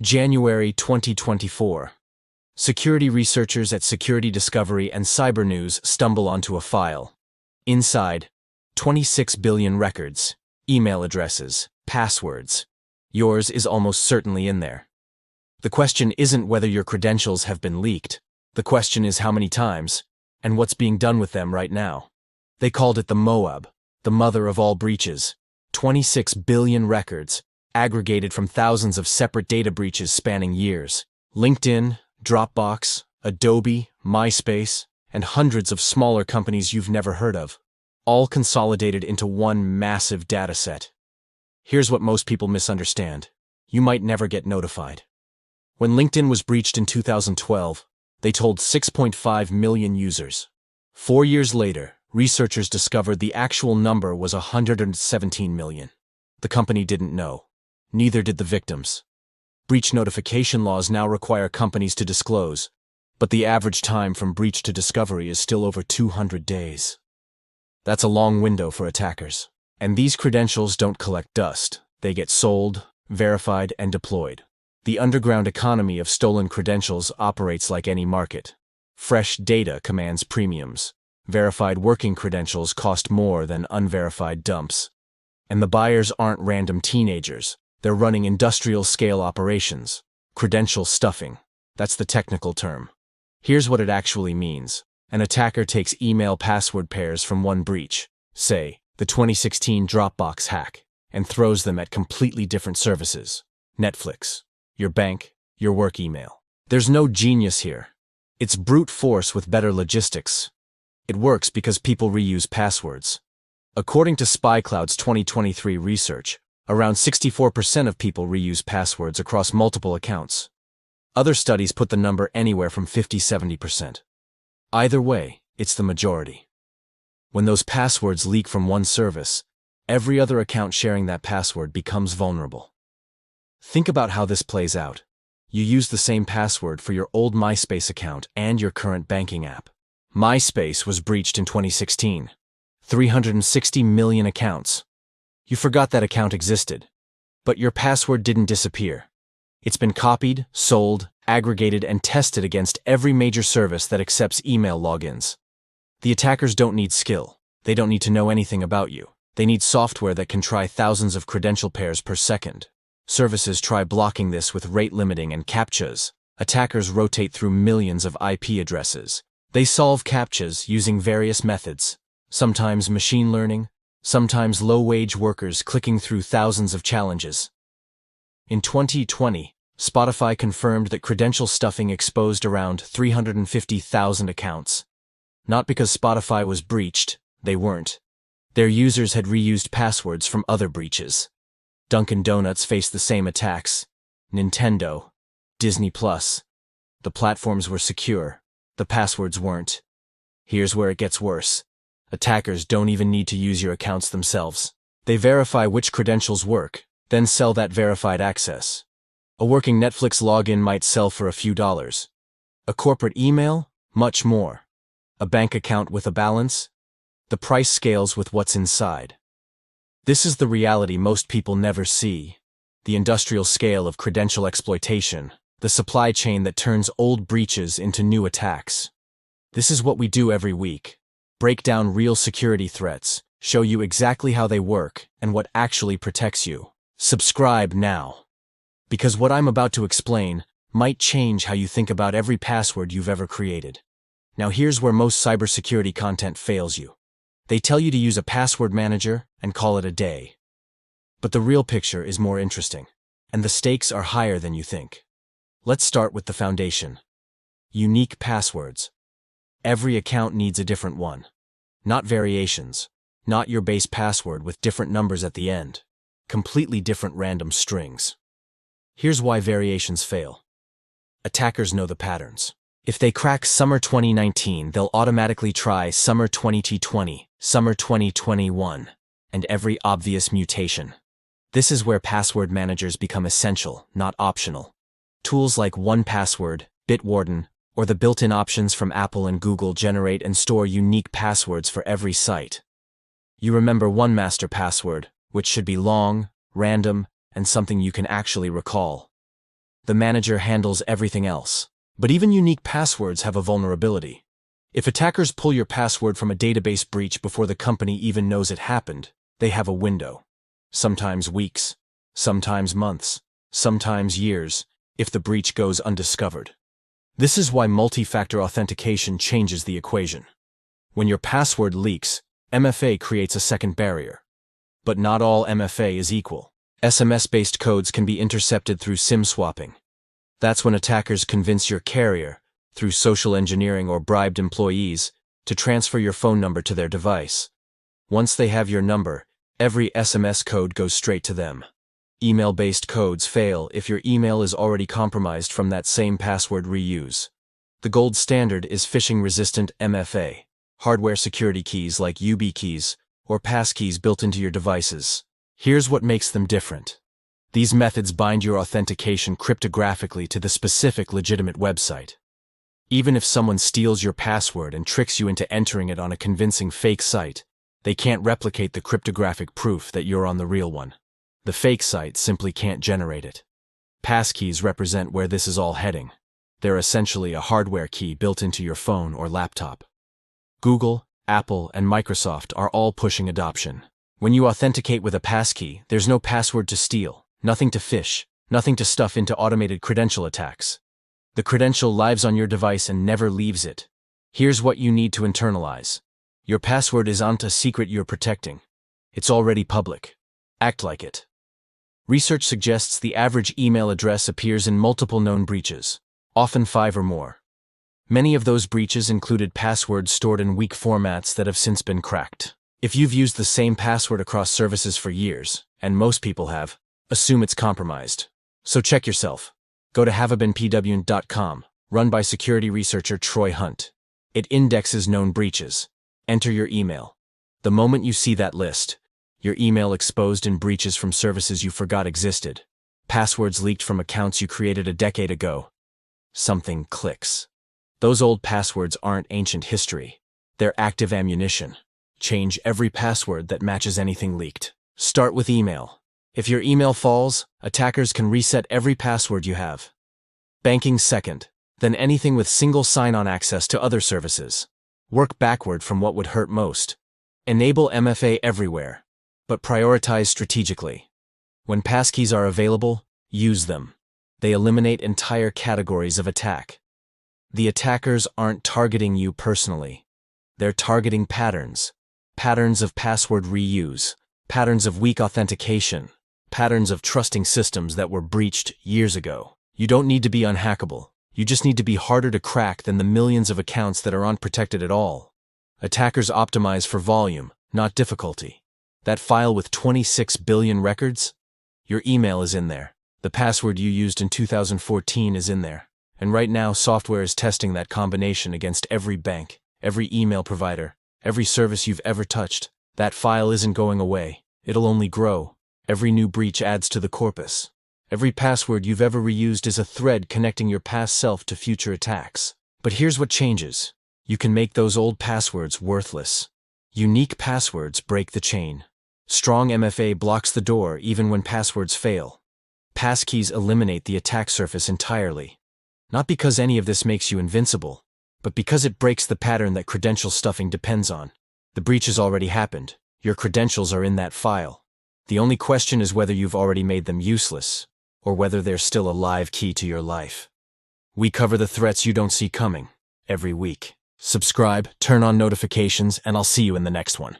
January 2024. Security researchers at Security Discovery and Cyber News stumble onto a file. Inside, 26 billion records, email addresses, passwords. Yours is almost certainly in there. The question isn't whether your credentials have been leaked. The question is how many times, and what's being done with them right now. They called it the MOAB, the mother of all breaches. 26 billion records, aggregated from thousands of separate data breaches spanning years. LinkedIn, Dropbox, Adobe, MySpace, and hundreds of smaller companies you've never heard of, all consolidated into one massive dataset. Here's what most people misunderstand. You might never get notified. When LinkedIn was breached in 2012, they told 6.5 million users. 4 years later, researchers discovered the actual number was 117 million. The company didn't know. Neither did the victims. Breach notification laws now require companies to disclose, but the average time from breach to discovery is still over 200 days. That's a long window for attackers. And these credentials don't collect dust. They get sold, verified, and deployed. The underground economy of stolen credentials operates like any market. Fresh data commands premiums. Verified working credentials cost more than unverified dumps. And the buyers aren't random teenagers. They're running industrial-scale operations. Credential stuffing. That's the technical term. Here's what it actually means. An attacker takes email password pairs from one breach, say, the 2016 Dropbox hack, and throws them at completely different services. Netflix, your bank, your work email. There's no genius here. It's brute force with better logistics. It works because people reuse passwords. According to SpyCloud's 2023 research, around 64% of people reuse passwords across multiple accounts. Other studies put the number anywhere from 50–70%. Either way, it's the majority. When those passwords leak from one service, every other account sharing that password becomes vulnerable. Think about how this plays out. You use the same password for your old MySpace account and your current banking app. MySpace was breached in 2016. 360 million accounts. You forgot that account existed. But your password didn't disappear. It's been copied, sold, aggregated, and tested against every major service that accepts email logins. The attackers don't need skill. They don't need to know anything about you. They need software that can try thousands of credential pairs per second. Services try blocking this with rate limiting and CAPTCHAs. Attackers rotate through millions of IP addresses. They solve CAPTCHAs using various methods. Sometimes machine learning, sometimes low-wage workers clicking through thousands of challenges. In 2020, Spotify confirmed that credential stuffing exposed around 350,000 accounts. Not because Spotify was breached, they weren't. Their users had reused passwords from other breaches. Dunkin' Donuts faced the same attacks. Nintendo, Disney+. The platforms were secure. The passwords weren't. Here's where it gets worse. Attackers don't even need to use your accounts themselves. They verify which credentials work, then sell that verified access. A working Netflix login might sell for a few dollars. A corporate email? Much more. A bank account with a balance? The price scales with what's inside. This is the reality most people never see. The industrial scale of credential exploitation. The supply chain that turns old breaches into new attacks. This is what we do every week. Break down real security threats, show you exactly how they work and what actually protects you. Subscribe now. Because what I'm about to explain might change how you think about every password you've ever created. Now here's where most cybersecurity content fails you. They tell you to use a password manager and call it a day. But the real picture is more interesting, and the stakes are higher than you think. Let's start with the foundation. Unique passwords. Every account needs a different one. Not variations. Not your base password with different numbers at the end. Completely different random strings. Here's why variations fail. Attackers know the patterns. If they crack summer 2019, they'll automatically try summer 2020, summer 2021, and every obvious mutation. This is where password managers become essential, not optional. Tools like 1Password, Bitwarden, or the built-in options from Apple and Google generate and store unique passwords for every site. You remember one master password, which should be long, random, and something you can actually recall. The manager handles everything else. But even unique passwords have a vulnerability. If attackers pull your password from a database breach before the company even knows it happened, they have a window. Sometimes weeks, sometimes months, sometimes years, if the breach goes undiscovered. This is why multi-factor authentication changes the equation. When your password leaks, MFA creates a second barrier. But not all MFA is equal. SMS-based codes can be intercepted through SIM swapping. That's when attackers convince your carrier, through social engineering or bribed employees, to transfer your phone number to their device. Once they have your number, every SMS code goes straight to them. Email-based codes fail if your email is already compromised from that same password reuse. The gold standard is phishing-resistant MFA, hardware security keys like YubiKeys or Passkeys built into your devices. Here's what makes them different. These methods bind your authentication cryptographically to the specific legitimate website. Even if someone steals your password and tricks you into entering it on a convincing fake site, they can't replicate the cryptographic proof that you're on the real one. The fake site simply can't generate it. Passkeys represent where this is all heading. They're essentially a hardware key built into your phone or laptop. Google, Apple, and Microsoft are all pushing adoption. When you authenticate with a passkey, there's no password to steal, nothing to phish, nothing to stuff into automated credential attacks. The credential lives on your device and never leaves it. Here's what you need to internalize. Your password isn't a secret you're protecting. It's already public. Act like it. Research suggests the average email address appears in multiple known breaches, often 5 or more. Many of those breaches included passwords stored in weak formats that have since been cracked. If you've used the same password across services for years, and most people have, assume it's compromised. So check yourself. Go to haveabeenpwn.com, run by security researcher Troy Hunt. It indexes known breaches. Enter your email. The moment you see that list, your email exposed in breaches from services you forgot existed, passwords leaked from accounts you created a decade ago, something clicks. Those old passwords aren't ancient history. They're active ammunition. Change every password that matches anything leaked. Start with email. If your email falls, attackers can reset every password you have. Banking second, then anything with single sign-on access to other services. Work backward from what would hurt most. Enable MFA everywhere, but prioritize strategically. When passkeys are available, use them. They eliminate entire categories of attack. The attackers aren't targeting you personally. They're targeting patterns. Patterns of password reuse, patterns of weak authentication, patterns of trusting systems that were breached years ago. You don't need to be unhackable. You just need to be harder to crack than the millions of accounts that are unprotected at all. Attackers optimize for volume, not difficulty. That file with 26 billion records? Your email is in there. The password you used in 2014 is in there. And right now, software is testing that combination against every bank, every email provider, every service you've ever touched. That file isn't going away. It'll only grow. Every new breach adds to the corpus. Every password you've ever reused is a thread connecting your past self to future attacks. But here's what changes. You can make those old passwords worthless. Unique passwords break the chain. Strong MFA blocks the door even when passwords fail. Passkeys eliminate the attack surface entirely. Not because any of this makes you invincible, but because it breaks the pattern that credential stuffing depends on. The breach has already happened. Your credentials are in that file. The only question is whether you've already made them useless, or whether they're still a live key to your life. We cover the threats you don't see coming, every week. Subscribe, turn on notifications, and I'll see you in the next one.